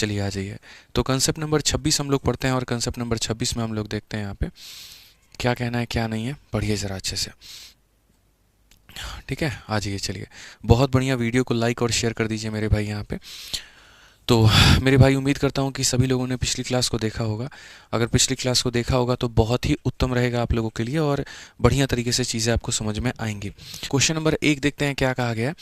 चलिए आ जाइए। तो कंसेप्ट नंबर 26 हम लोग पढ़ते हैं और कंसेप्ट नंबर 26 में हम लोग देखते हैं यहाँ पे क्या कहना है क्या नहीं है। पढ़िए ज़रा अच्छे से, ठीक है। आ जाइए चलिए। बहुत बढ़िया, वीडियो को लाइक और शेयर कर दीजिए मेरे भाई यहाँ पे। तो मेरे भाई उम्मीद करता हूँ कि सभी लोगों ने पिछली क्लास को देखा होगा। अगर पिछली क्लास को देखा होगा तो बहुत ही उत्तम रहेगा आप लोगों के लिए और बढ़िया तरीके से चीज़ें आपको समझ में आएंगी। क्वेश्चन नंबर 1 देखते हैं क्या कहा गया है।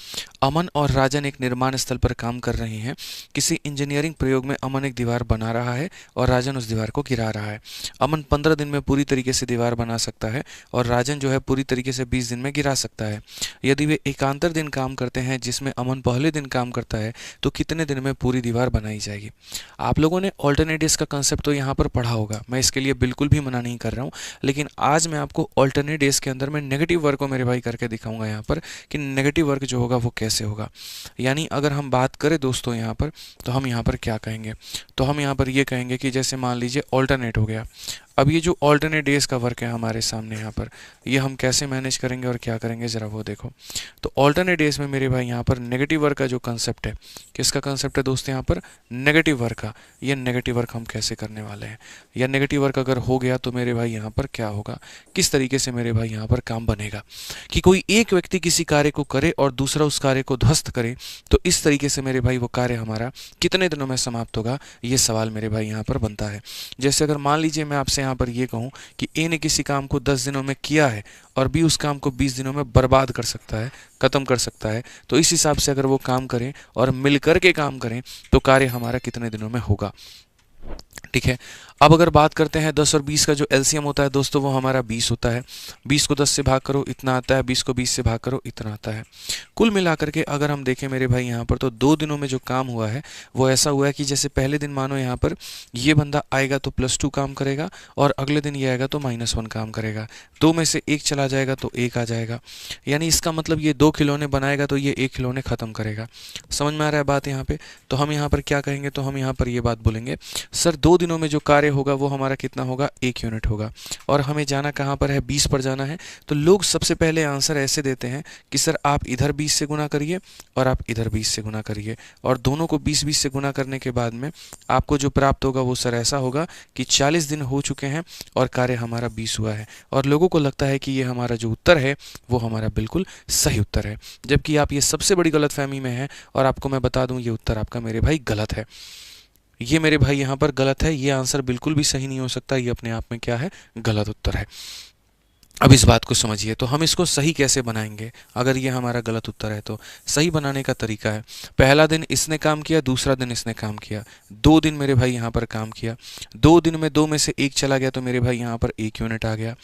अमन और राजन एक निर्माण स्थल पर काम कर रहे हैं। किसी इंजीनियरिंग प्रयोग में अमन एक दीवार बना रहा है और राजन उस दीवार को गिरा रहा है। अमन 15 दिन में पूरी तरीके से दीवार बना सकता है और राजन जो है पूरी तरीके से 20 दिन में गिरा सकता है। यदि वे एकांतर दिन काम करते हैं जिसमें अमन पहले दिन काम करता है तो कितने दिन में पूरी दीवार बनाई जाएगी। आप लोगों ने ऑल्टरनेट डेज का कंसेप्ट तो यहाँ पर पढ़ा होगा, मैं इसके लिए बिल्कुल भी मना नहीं कर रहा हूँ, लेकिन आज मैं आपको ऑल्टरनेट डेज के अंदर में नेगेटिव वर्क को मेरे भाई करके दिखाऊंगा यहाँ पर कि नेगेटिव वर्क जो होगा वो कैसे होगा। यानी अगर हम बात करें दोस्तों यहाँ पर, तो हम यहाँ पर क्या कहेंगे, तो हम यहाँ पर ये कहेंगे कि जैसे मान लीजिए ऑल्टरनेट हो गया। अब ये जो ऑल्टरनेट डेज का वर्क है हमारे सामने यहाँ पर, ये हम कैसे मैनेज करेंगे और क्या करेंगे ज़रा वो देखो। तो ऑल्टरनेट डेज में मेरे भाई यहाँ पर नेगेटिव वर्क का जो कंसेप्ट है, किसका कंसेप्ट है दोस्तों यहाँ पर, नेगेटिव वर्क का। ये नेगेटिव वर्क हम कैसे करने वाले हैं, या नेगेटिव वर्क अगर हो गया तो मेरे भाई यहाँ पर क्या होगा, किस तरीके से मेरे भाई यहाँ पर काम बनेगा कि कोई एक व्यक्ति किसी कार्य को करे और दूसरा उस कार्य को ध्वस्त करे, तो इस तरीके से मेरे भाई वो कार्य हमारा कितने दिनों में समाप्त होगा, ये सवाल मेरे भाई यहाँ पर बनता है। जैसे अगर मान लीजिए मैं आपसे यहाँ पर ये कहूँ कि ए ने किसी काम को 10 दिनों में किया है और बी उस काम को 20 दिनों में बर्बाद कर सकता है, ख़त्म कर सकता है, तो इस हिसाब से अगर वो काम करें और मिलकर के काम करें तो कार्य हमारा कितने दिनों में होगा। ठीक है। अब अगर बात करते हैं 10 और 20 का जो एलसीएम होता है दोस्तों, वो हमारा 20 होता है। 20 को 10 से भाग करो इतना आता है, 20 को 20 से भाग करो इतना आता है। कुल मिलाकर के अगर हम देखें मेरे भाई यहाँ पर, तो 2 दिनों में जो काम हुआ है वो ऐसा हुआ है कि जैसे पहले दिन मानो यहाँ पर ये बंदा आएगा तो +2 काम करेगा और अगले दिन ये आएगा तो -1 काम करेगा। 2 में से 1 चला जाएगा तो 1 आ जाएगा। यानी इसका मतलब ये 2 खिलौने बनाएगा तो ये 1 खिलौने ख़त्म करेगा। समझ में आ रहा है बात यहाँ पे। तो हम यहाँ पर क्या कहेंगे, तो हम यहाँ पर ये बात बोलेंगे, सर 2 दिनों में जो कार्य होगा वो हमारा कितना होगा, 1 यूनिट होगा। और हमें जाना कहाँ पर है, 20 पर जाना है। तो लोग सबसे पहले आंसर ऐसे देते हैं कि सर आप इधर 20 से गुना करिए और आप इधर 20 से गुना करिए, और दोनों को 20-20 से गुना करने के बाद में आपको जो प्राप्त होगा वो सर ऐसा होगा कि 40 दिन हो चुके हैं और कार्य हमारा 20 हुआ है। और लोगों को लगता है कि ये हमारा जो उत्तर है वो हमारा बिल्कुल सही उत्तर है, जबकि आप ये सबसे बड़ी गलतफहमी में है। और आपको मैं बता दूं ये उत्तर आपका मेरे भाई गलत है। ये मेरे भाई यहाँ पर गलत है, ये आंसर बिल्कुल भी सही नहीं हो सकता, ये अपने आप में क्या है, गलत उत्तर है। अब इस बात को समझिए। तो हम इसको सही कैसे बनाएंगे, अगर ये हमारा गलत उत्तर है तो सही बनाने का तरीका है, पहला दिन इसने काम किया, दूसरा दिन इसने काम किया, 2 दिन मेरे भाई यहाँ पर काम किया। 2 दिन में 2 में से 1 चला गया तो मेरे भाई यहाँ पर 1 यूनिट आ गया।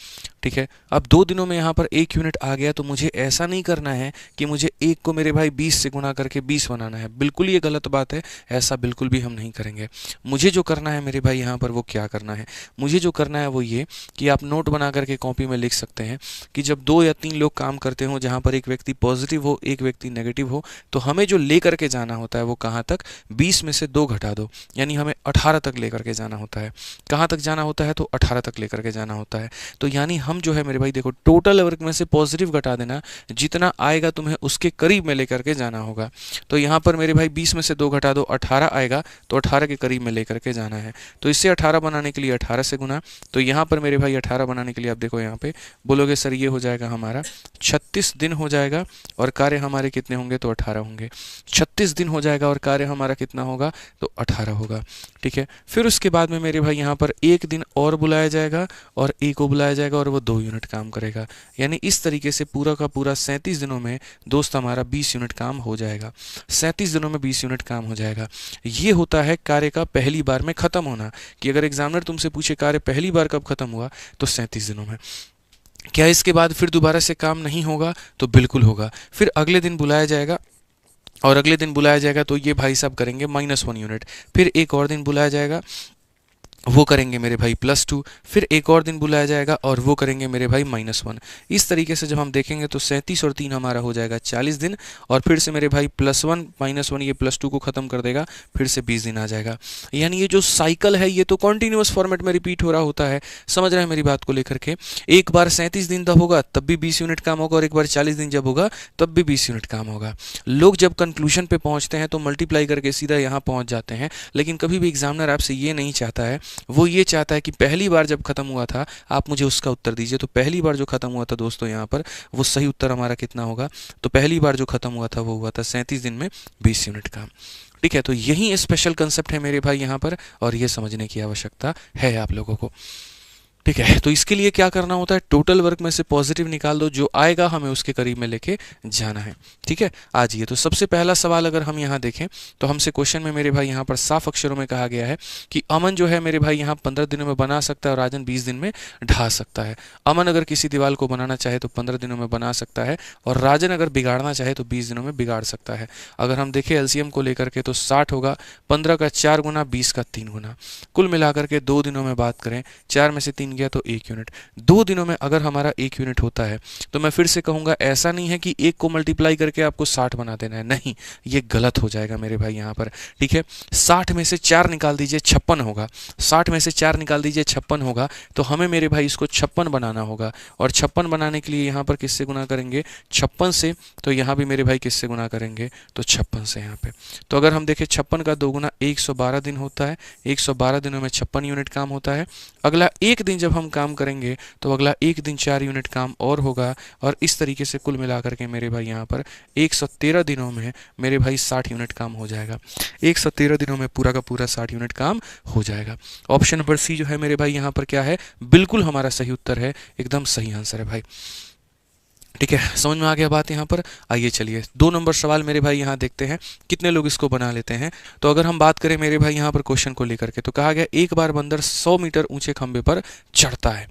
ठीक है। अब 2 दिनों में यहाँ पर 1 यूनिट आ गया तो मुझे ऐसा नहीं करना है कि मुझे 1 को मेरे भाई 20 से गुना करके 20 बनाना है, बिल्कुल ये गलत बात है, ऐसा बिल्कुल भी हम नहीं करेंगे। मुझे जो करना है मेरे भाई यहाँ पर वो क्या करना है, मुझे जो करना है वो ये कि आप नोट बना करके कॉपी में लिख सकते हैं कि जब 2 या 3 लोग काम करते हो जहाँ पर एक व्यक्ति पॉजिटिव हो एक व्यक्ति नेगेटिव हो, तो हमें जो लेकर के जाना होता है वो कहाँ तक, 20 में से 2 घटा दो, यानी हमें 18 तक लेकर के जाना होता है। कहाँ तक जाना होता है, तो 18 तक लेकर के जाना होता है। तो यानी हम जो है मेरे भाई देखो, टोटल वर्क में से पॉजिटिव घटा देना, जितना आएगा तुम्हें उसके करीब में लेकर के जाना होगा। तो यहाँ पर मेरे भाई 20 में से 2 घटा दो, 18 आएगा, तो 18 के करीब में लेकर के जाना है। तो इससे 18 बनाने के लिए 18 से गुना, तो यहाँ पर मेरे भाई 18 बनाने के लिए आप देखो यहाँ पे बोलोगे सर ये हो जाएगा हमारा 36 दिन हो जाएगा और कार्य हमारे कितने होंगे, तो 18 होंगे। 36 दिन हो जाएगा और कार्य हमारा कितना होगा, तो 18 होगा। ठीक है। फिर उसके बाद में मेरे भाई यहाँ पर 1 दिन और बुलाया जाएगा और ए को बुलाया जाएगा और वो 2 यूनिट काम करेगा। यानी इस तरीके से पूरा का पूरा 37 दिनों में दोस्त हमारा 20 यूनिट काम हो जाएगा। 37 दिनों में 20 यूनिट काम हो जाएगा। ये होता है कार्य का पहली बार में ख़त्म होना, कि अगर एग्जामिनर तुमसे पूछे कार्य पहली बार कब ख़त्म हुआ, तो 37 दिनों में। क्या इसके बाद फिर दोबारा से काम नहीं होगा, तो बिल्कुल होगा। फिर अगले दिन बुलाया जाएगा और अगले दिन बुलाया जाएगा तो ये भाई साहब करेंगे -1 यूनिट। फिर एक और दिन बुलाया जाएगा वो करेंगे मेरे भाई +2, फिर एक और दिन बुलाया जाएगा और वो करेंगे मेरे भाई -1। इस तरीके से जब हम देखेंगे तो 37 और 3 हमारा हो जाएगा 40 दिन, और फिर से मेरे भाई +1 -1 ये +2 को ख़त्म कर देगा, फिर से 20 दिन आ जाएगा। यानी ये जो साइकिल है ये तो कॉन्टीन्यूअस फॉर्मेट में रिपीट हो रहा होता है। समझ रहे हैं मेरी बात को लेकर के? एक बार 37 दिन तब होगा तब भी 20 यूनिट काम होगा, और एक बार 40 दिन जब होगा तब भी 20 यूनिट काम होगा। लोग जब कंक्लूजन पे पहुंचते हैं तो मल्टीप्लाई करके सीधा यहाँ पहुंच जाते हैं, लेकिन कभी भी एग्जामिनर आपसे ये नहीं चाहता है। वो ये चाहता है कि पहली बार जब खत्म हुआ था आप मुझे उसका उत्तर दीजिए। तो पहली बार जो खत्म हुआ था दोस्तों यहाँ पर, वो सही उत्तर हमारा कितना होगा? तो पहली बार जो खत्म हुआ था वो हुआ था 37 दिन में 20 यूनिट का। ठीक है, तो यही स्पेशल कंसेप्ट है मेरे भाई यहाँ पर, और ये समझने की आवश्यकता है आप लोगों को। ठीक है, तो इसके लिए क्या करना होता है? टोटल वर्क में से पॉजिटिव निकाल दो, जो आएगा हमें उसके करीब में लेके जाना है। ठीक है, आज ये तो सबसे पहला सवाल अगर हम यहाँ देखें तो हमसे क्वेश्चन में मेरे भाई यहाँ पर साफ अक्षरों में कहा गया है कि अमन जो है मेरे भाई यहाँ 15 दिनों में बना सकता है और राजन 20 दिन में ढा सकता है। अमन अगर किसी दीवार को बनाना चाहे तो 15 दिनों में बना सकता है, और राजन अगर बिगाड़ना चाहे तो 20 दिनों में बिगाड़ सकता है। अगर हम देखें एलसीएम को लेकर के तो 60 होगा, 15 का 4 गुना, 20 का 3 गुना। कुल मिलाकर के 2 दिनों में बात करें, 4 में से 3 गया तो 1 यूनिट। 2 दिनों में अगर हमारा 1 यूनिट होता है तो मैं फिर से कहूँगा ऐसा नहीं है कि 1 को मल्टीप्लाई करके आपको 60 बना देना है, नहीं, ये गलत हो जाएगा मेरे भाई यहाँ पर। ठीक है, 60 में से 4 निकाल दीजिए 56 होगा, 60 में से 4 निकाल दीजिए 56 होगा, तो हमें मेरे भाई इसको 56 बनाना होगा, और 56 बनाने के लिए यहाँ पर किससे गुना करेंगे? 56 से। तो यहाँ भी मेरे भाई किससे गुना करेंगे? तो 56 से यहाँ पे। तो अगर हम देखें 56 का 2 गुना 112 दिन होता है, 112 दिनों में 56 यूनिट काम होता है। अगला एक दिन जब हम काम करेंगे तो अगला एक दिन 4 यूनिट काम और होगा, और इस तरीके से कुल मिलाकर के मेरे भाई यहाँ पर 113 दिनों में मेरे भाई 60 यूनिट काम हो जाएगा। 113 दिनों में पूरा का पूरा 60 यूनिट काम हो जाएगा। ऑप्शन नंबर सी जो है मेरे भाई यहाँ पर क्या है? बिल्कुल हमारा सही उत्तर है, एकदम सही आंसर है भाई। ठीक है, समझ में आ गया बात यहाँ पर? आइए चलिए 2 नंबर सवाल मेरे भाई यहाँ देखते हैं कितने लोग इसको बना लेते हैं। तो अगर हम बात करें मेरे भाई यहाँ पर क्वेश्चन को लेकर के, तो कहा गया एक बार बंदर 100 मीटर ऊंचे खंबे पर चढ़ता है।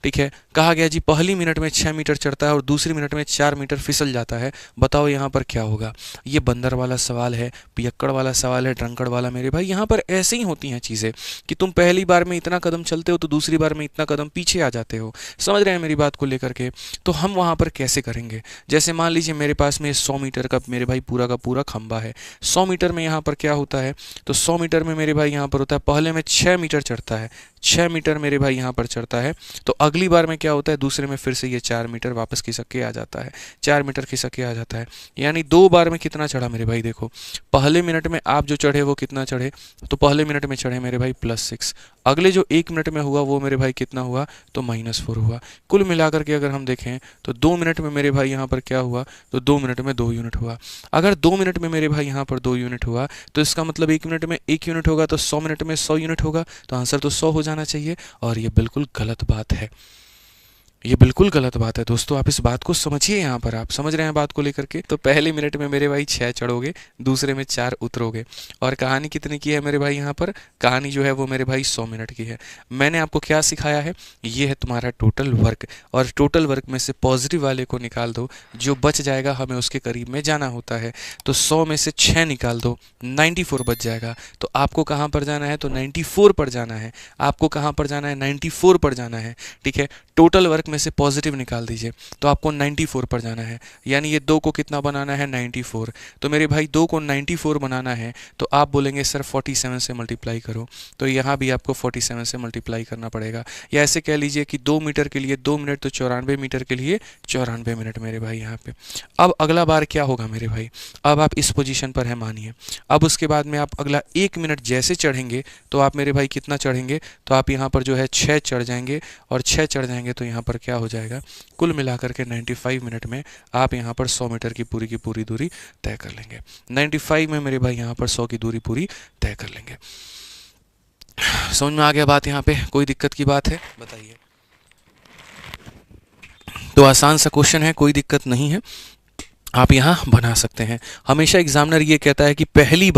ठीक है, कहा गया जी पहली मिनट में 6 मीटर चढ़ता है और दूसरी मिनट में 4 मीटर फिसल जाता है, बताओ यहाँ पर क्या होगा? ये बंदर वाला सवाल है, पियक्कड़ वाला सवाल है, ड्रंकड़ वाला। मेरे भाई यहाँ पर ऐसे ही होती हैं चीज़ें कि तुम पहली बार में इतना कदम चलते हो तो दूसरी बार में इतना कदम पीछे आ जाते हो। समझ रहे हैं मेरी बात को लेकर के? तो हम वहाँ पर कैसे करेंगे? जैसे मान लीजिए मेरे पास में 100 मीटर का मेरे भाई पूरा का पूरा खंबा है। 100 मीटर में यहाँ पर क्या होता है? तो 100 मीटर में मेरे भाई यहाँ पर होता है पहले में 6 मीटर चढ़ता है, 6 मीटर मेरे भाई यहाँ पर चढ़ता है। तो अगली बार में क्या होता है? दूसरे में फिर से ये 4 मीटर वापस खिसक के आ जाता है, 4 मीटर खिसक के आ जाता है। यानी 2 बार में कितना चढ़ा मेरे भाई? देखो, पहले मिनट में आप जो चढ़े वो कितना चढ़े? तो पहले मिनट में चढ़े मेरे भाई +6। अगले जो 1 मिनट में हुआ वो मेरे भाई कितना हुआ? तो -4 हुआ। कुल मिलाकर के अगर हम देखें तो 2 मिनट में मेरे भाई यहाँ पर क्या हुआ? तो 2 मिनट में 2 यूनिट हुआ। अगर 2 मिनट में मेरे भाई यहाँ पर 2 यूनिट हुआ तो इसका मतलब 1 मिनट में 1 यूनिट होगा, तो 100 मिनट में 100 यूनिट होगा, तो आंसर तो 100 हो जाना चाहिए। और ये बिल्कुल गलत बात है, ये बिल्कुल गलत बात है दोस्तों। आप इस बात को समझिए, यहाँ पर आप समझ रहे हैं बात को लेकर के? तो पहले मिनट में मेरे भाई 6 चढ़ोगे, दूसरे में 4 उतरोगे। और कहानी कितनी की है मेरे भाई यहाँ पर? कहानी जो है वो मेरे भाई 100 मिनट की है। मैंने आपको क्या सिखाया है? ये है तुम्हारा टोटल वर्क, और टोटल वर्क में से पॉजिटिव वाले को निकाल दो, जो बच जाएगा हमें उसके करीब में जाना होता है। तो 100 में से 6 निकाल दो, 94 बच जाएगा। तो आपको कहाँ पर जाना है? तो 94 पर जाना है। आपको कहाँ पर जाना है? 94 पर जाना है। ठीक है, टोटल वर्क में से पॉजिटिव निकाल दीजिए, तो आपको 94 पर जाना है। यानी ये 2 को कितना बनाना है? 94। तो मेरे भाई 2 को 94 बनाना है, तो आप बोलेंगे सर 47 से मल्टीप्लाई करो, तो यहाँ भी आपको 47 से मल्टीप्लाई करना पड़ेगा। या ऐसे कह लीजिए कि 2 मीटर के लिए 2 मिनट, तो 94 मीटर के लिए 94 मिनट मेरे भाई यहाँ पे। अब अगला बार क्या होगा मेरे भाई? अब आप इस पोजीशन पर है मानिए। अब उसके बाद में आप अगला 1 मिनट जैसे चढ़ेंगे तो आप मेरे भाई कितना चढ़ेंगे? तो आप यहाँ पर जो है 6 चढ़ जाएंगे, और 6 चढ़ जाएंगे तो यहाँ पर क्या हो जाएगा? कुल मिलाकर के 95 मिनट में आप यहाँ पर 100 मीटर की पूरी दूरी तय कर लेंगे। 95 में मेरे भाई यहाँ पर 100 की दूरी पूरी तय कर लेंगे। समझ में आ गया बात यहाँ पे? कोई दिक्कत की बात है? बताइए। तो आसान सा क्वेश्चन है, कोई दिक्कत नहीं है, आप यहाँ बना सकते हैं। हमेशा एग्जामिनर ये कहता है कि पहली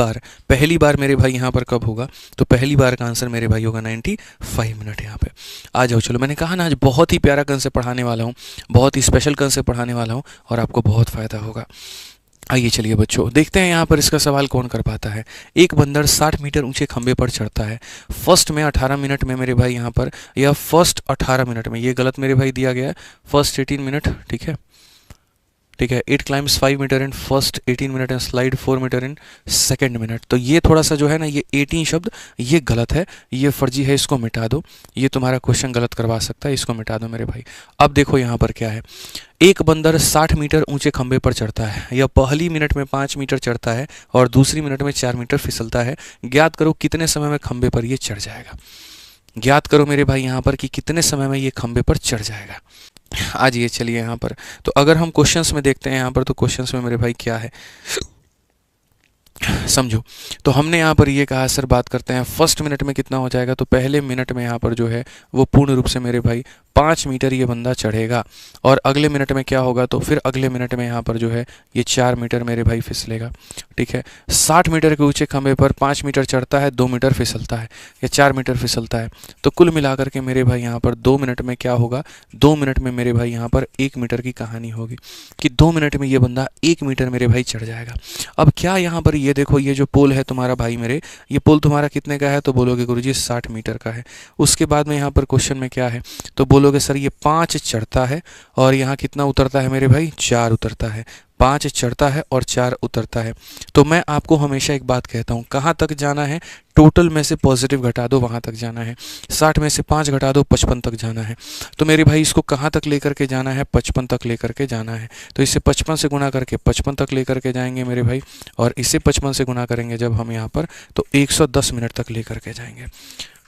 बार मेरे भाई यहाँ पर कब होगा? तो पहली बार का आंसर मेरे भाई होगा 95 मिनट। यहाँ पे आ जाओ, चलो। मैंने कहा ना आज बहुत ही प्यारा कंसेप्ट पढ़ाने वाला हूँ, बहुत ही स्पेशल कंसेप्ट पढ़ाने वाला हूँ, और आपको बहुत फ़ायदा होगा। आइए चलिए बच्चों देखते हैं यहाँ पर इसका सवाल कौन कर पाता है। एक बंदर 60 मीटर ऊंचे खंबे पर चढ़ता है। फर्स्ट में 18 मिनट में मेरे भाई यहाँ पर, या फर्स्ट 18 मिनट में, ये गलत मेरे भाई दिया गया है, फर्स्ट 18 मिनट, ठीक है, ठीक है। It climbs 5 metre in first 18 minute and slide 4 metre in second minute. तो ये थोड़ा सा जो है ना, ये 18 शब्द ये गलत है, ये फर्जी है, इसको मिटा दो। ये तुम्हारा क्वेश्चन गलत करवा सकता है, इसको मिटा दो मेरे भाई। अब देखो यहाँ पर क्या है, एक बंदर 60 मीटर ऊंचे खंबे पर चढ़ता है। यह पहली मिनट में 5 मीटर चढ़ता है और दूसरी मिनट में 4 मीटर फिसलता है। ज्ञात करो कितने समय में खंबे पर ये चढ़ जाएगा। ज्ञात करो मेरे भाई यहाँ पर कि कितने समय में ये खंबे पर चढ़ जाएगा। आज ये चलिए यहाँ पर, तो अगर हम क्वेश्चंस में देखते हैं यहाँ पर, तो क्वेश्चंस में मेरे भाई क्या है समझो। तो हमने यहाँ पर ये कहा सर, बात करते हैं फर्स्ट मिनट में कितना हो जाएगा। तो पहले मिनट में यहाँ पर जो है वो पूर्ण रूप से मेरे भाई 5 मीटर ये बंदा चढ़ेगा, और अगले मिनट में क्या होगा, तो फिर अगले मिनट में यहाँ पर जो है ये 4 मीटर मेरे भाई फिसलेगा, ठीक है। 60 मीटर के ऊंचे खंबे पर 5 मीटर चढ़ता है, 2 मीटर फिसलता है, या 4 मीटर फिसलता है। तो कुल मिलाकर के मेरे भाई यहाँ पर 2 मिनट में क्या होगा, 2 मिनट में मेरे भाई यहाँ पर 1 मीटर की कहानी होगी कि 2 मिनट में ये बंदा 1 मीटर मेरे भाई चढ़ जाएगा। अब क्या यहाँ पर ये देखो, ये जो पोल है तुम्हारा भाई मेरे, ये पोल तुम्हारा कितने का है, तो बोलोगे गुरुजी 60 मीटर का है। उसके बाद में यहाँ पर क्वेश्चन में क्या है, तो बोलोगे सर ये 5 चढ़ता है और यहाँ कितना उतरता है मेरे भाई, 4 उतरता है। 5 चढ़ता है और 4 उतरता है। तो मैं आपको हमेशा एक बात कहता हूँ, कहाँ तक जाना है, टोटल में से पॉजिटिव घटा दो, वहाँ तक जाना है। 60 में से 5 घटा दो, 55 तक जाना है। तो मेरे भाई इसको कहाँ तक लेकर के जाना है, 55 तक लेकर के जाना है। तो इसे 55 से गुना करके 55 तक लेकर के जाएंगे मेरे भाई, और इसे 55 से गुना करेंगे जब हम यहाँ पर, तो 110 मिनट तक लेकर के जाएंगे,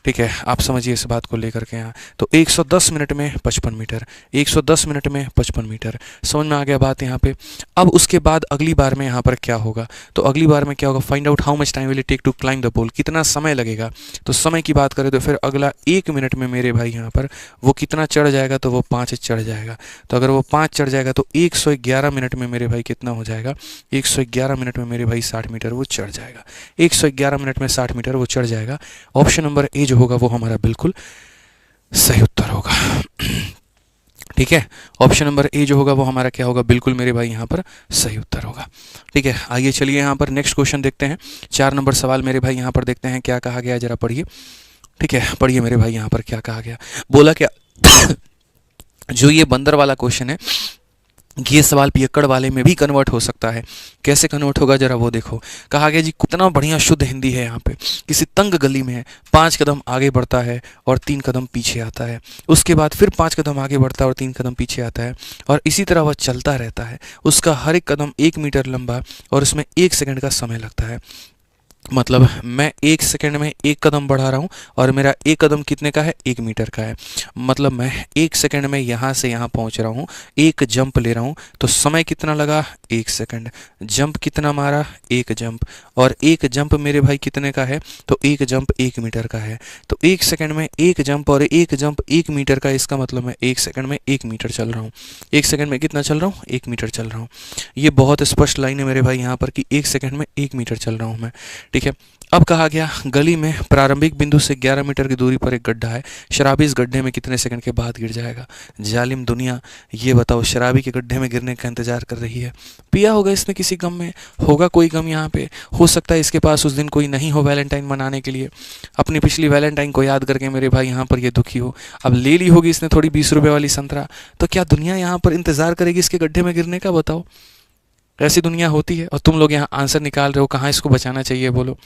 ठीक है। आप समझिए इस बात को लेकर के यहाँ, तो 110 मिनट में 55 मीटर, 110 मिनट में 55 मीटर, समझ में आ गया बात यहाँ पे। अब उसके बाद अगली बार में यहाँ पर क्या होगा, तो अगली बार में क्या होगा, find out how much time will it take to climb the pole, कितना समय लगेगा। तो समय की बात करें तो फिर अगला 1 मिनट में मेरे भाई यहाँ पर वो कितना चढ़ जाएगा, तो वो 5 चढ़ जाएगा। तो अगर वो 5 चढ़ जाएगा तो 111 मिनट में मेरे भाई कितना हो जाएगा, 111 मिनट में मेरे भाई 60 मीटर वो चढ़ जाएगा। 111 मिनट में 60 मीटर वो चढ़ जाएगा। ऑप्शन नंबर ए जो होगा वो हमारा बिल्कुल सही उत्तर होगा, ठीक है। ऑप्शन नंबर ए जो होगा वो हमारा क्या होगा, बिल्कुल मेरे भाई यहाँ पर सही उत्तर होगा, ठीक है। आइए चलिए यहाँ पर नेक्स्ट क्वेश्चन देखते हैं। 4 नंबर सवाल मेरे भाई यहाँ पर देखते हैं क्या कहा गया, जरा पढ़िए, ठीक है। पढ़िए मेरे भाई यहाँ पर क्या कहा गया, बोला क्या जो ये बंदर वाला क्वेश्चन है, ये सवाल पियक्कड़ वाले में भी कन्वर्ट हो सकता है। कैसे कन्वर्ट होगा जरा वो देखो। कहा गया जी कितना बढ़िया शुद्ध हिंदी है यहाँ पे। किसी तंग गली में 5 कदम आगे बढ़ता है और 3 कदम पीछे आता है, उसके बाद फिर 5 कदम आगे बढ़ता है और 3 कदम पीछे आता है, और इसी तरह वह चलता रहता है। उसका हर एक कदम 1 मीटर लंबा और उसमें 1 सेकंड का समय लगता है। मतलब मैं 1 सेकंड में 1 कदम बढ़ा रहा हूँ और मेरा 1 कदम कितने का है, 1 मीटर का है। मतलब मैं 1 सेकंड में यहाँ से यहाँ पहुँच रहा हूँ, 1 जंप ले रहा हूँ, तो समय कितना लगा, 1 सेकंड। जंप कितना मारा, 1 जंप, और 1 जंप मेरे भाई कितने का है, तो 1 जंप 1 मीटर का है। तो 1 सेकंड में 1 जंप और 1 जंप 1 मीटर का, इसका मतलब मैं 1 सेकंड में 1 मीटर चल रहा हूँ। 1 सेकंड में कितना चल रहा हूँ, 1 मीटर चल रहा हूँ। ये बहुत स्पष्ट लाइन है मेरे भाई यहाँ पर कि 1 सेकंड में 1 मीटर चल रहा हूँ मैं, ठीक है। अब कहा गया गली में प्रारंभिक बिंदु से 11 मीटर की दूरी पर एक गड्ढा है। शराबी इस गड्ढे में कितने सेकंड के बाद गिर जाएगा। जालिम दुनिया, ये बताओ शराबी के गड्ढे में गिरने का इंतजार कर रही है। पिया होगा इसने किसी गम में, होगा कोई गम यहाँ पे, हो सकता है इसके पास उस दिन कोई नहीं हो वैलेंटाइन मनाने के लिए, अपनी पिछली वैलेंटाइन को याद करके मेरे भाई यहाँ पर ये दुखी हो। अब ले ली होगी इसने थोड़ी 20 रुपये वाली संतरा, तो क्या दुनिया यहाँ पर इंतजार करेगी इसके गड्ढे में गिरने का, बताओ। ऐसी दुनिया होती है, और तुम लोग यहाँ आंसर निकाल रहे हो कहाँ इसको बचाना चाहिए, बोलो।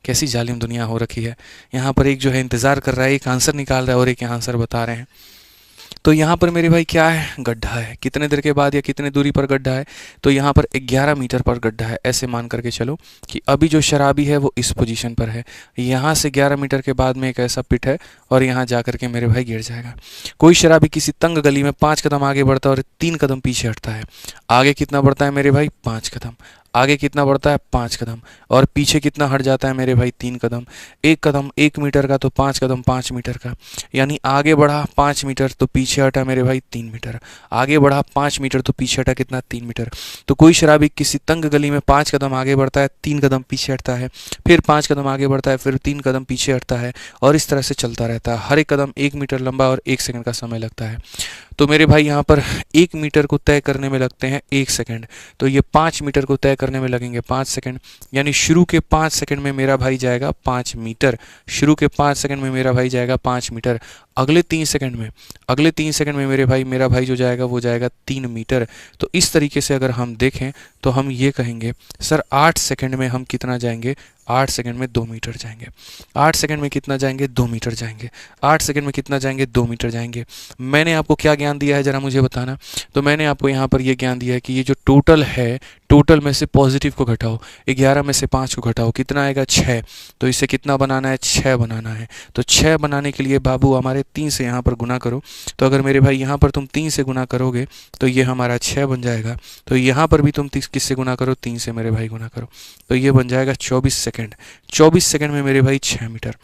कैसी जालिम दुनिया हो रखी है। यहाँ पर एक जो है इंतज़ार कर रहा है, एक आंसर निकाल रहा है और एक यहाँ आंसर बता रहे हैं। तो यहाँ पर मेरे भाई क्या है, गड्ढा है। कितने देर के बाद या कितने दूरी पर गड्ढा है, तो यहाँ पर 11 मीटर पर गड्ढा है। ऐसे मान करके चलो कि अभी जो शराबी है वो इस पोजीशन पर है, यहाँ से 11 मीटर के बाद में एक ऐसा पिट है और यहाँ जा करके मेरे भाई गिर जाएगा। कोई शराबी किसी तंग गली में 5 कदम आगे बढ़ता है और 3 कदम पीछे हटता है। आगे कितना बढ़ता है मेरे भाई, 5 कदम। आगे कितना बढ़ता है, 5 कदम, और पीछे कितना हट जाता है मेरे भाई, 3 कदम। 1 कदम 1 मीटर का, तो 5 कदम 5 मीटर का, यानी आगे बढ़ा 5 मीटर तो पीछे हटा मेरे भाई 3 मीटर। आगे बढ़ा 5 मीटर तो पीछे हटा कितना, 3 मीटर। तो कोई शराबी किसी तंग गली में 5 कदम आगे बढ़ता है, 3 कदम पीछे हटता है, फिर 5 कदम आगे बढ़ता है, फिर 3 कदम पीछे हटता है, और इस तरह से चलता रहता है। हर एक कदम 1 मीटर लंबा और 1 सेकंड का समय लगता है। तो मेरे भाई यहाँ पर 1 मीटर को तय करने में लगते हैं 1 सेकंड, तो ये 5 मीटर को तय करने में लगेंगे 5 सेकंड, यानी शुरू के 5 सेकंड में मेरा भाई जाएगा 5 मीटर, शुरू के 5 सेकंड में मेरा भाई जाएगा 5 मीटर। अगले 3 सेकंड में मेरा भाई जो जाएगा वो जाएगा 3 मीटर। तो इस तरीके से अगर हम देखें तो हम ये कहेंगे सर 8 सेकंड में हम कितना जाएंगे, 8 सेकंड में 2 मीटर जाएंगे। 8 सेकंड में कितना जाएंगे, 2 मीटर जाएंगे। 8 सेकंड में कितना जाएंगे, 2 मीटर जाएंगे। मैंने आपको क्या ज्ञान दिया है ज़रा मुझे बताना। तो मैंने आपको यहाँ पर ये ज्ञान दिया है कि ये जो टोटल है, टोटल में से पॉजिटिव को घटाओ, 11 में से 5 को घटाओ, कितना आएगा 6। तो इसे कितना बनाना है, 6 बनाना है। तो 6 बनाने के लिए बाबू हमारे 3 से यहाँ पर गुना करो। तो अगर मेरे भाई यहाँ पर तुम 3 से गुना करोगे तो ये हमारा 6 बन जाएगा। तो यहाँ पर भी तुम किससे गुना करो, 3 से मेरे भाई गुना करो, तो ये बन जाएगा 24 सेकंड। 24 सेकंड में मेरे भाई 6 मीटर,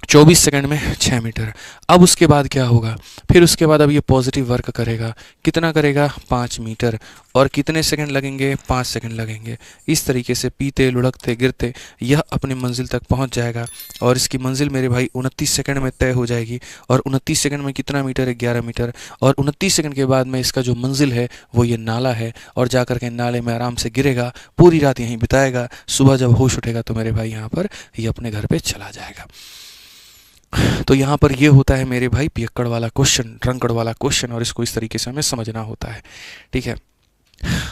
24 सेकंड में 6 मीटर। अब उसके बाद क्या होगा, फिर उसके बाद अब ये पॉजिटिव वर्क करेगा, कितना करेगा, 5 मीटर। और कितने सेकंड लगेंगे, 5 सेकंड लगेंगे। इस तरीके से पीते लुढ़कते गिरते यह अपनी मंजिल तक पहुंच जाएगा और इसकी मंजिल मेरे भाई 29 सेकंड में तय हो जाएगी। और 29 सेकंड में कितना मीटर है, 11 मीटर। और 29 सेकंड के बाद में इसका जो मंजिल है वो ये नाला है, और जा कर के नाले में आराम से गिरेगा, पूरी रात यहीं बिताएगा। सुबह जब होश उठेगा तो मेरे भाई यहाँ पर ये अपने घर पर चला जाएगा। तो यहाँ पर ये होता है मेरे भाई पियक्कड़ वाला क्वेश्चन, रंकड़ वाला क्वेश्चन, और इसको इस तरीके से हमें समझना होता है। ठीक है,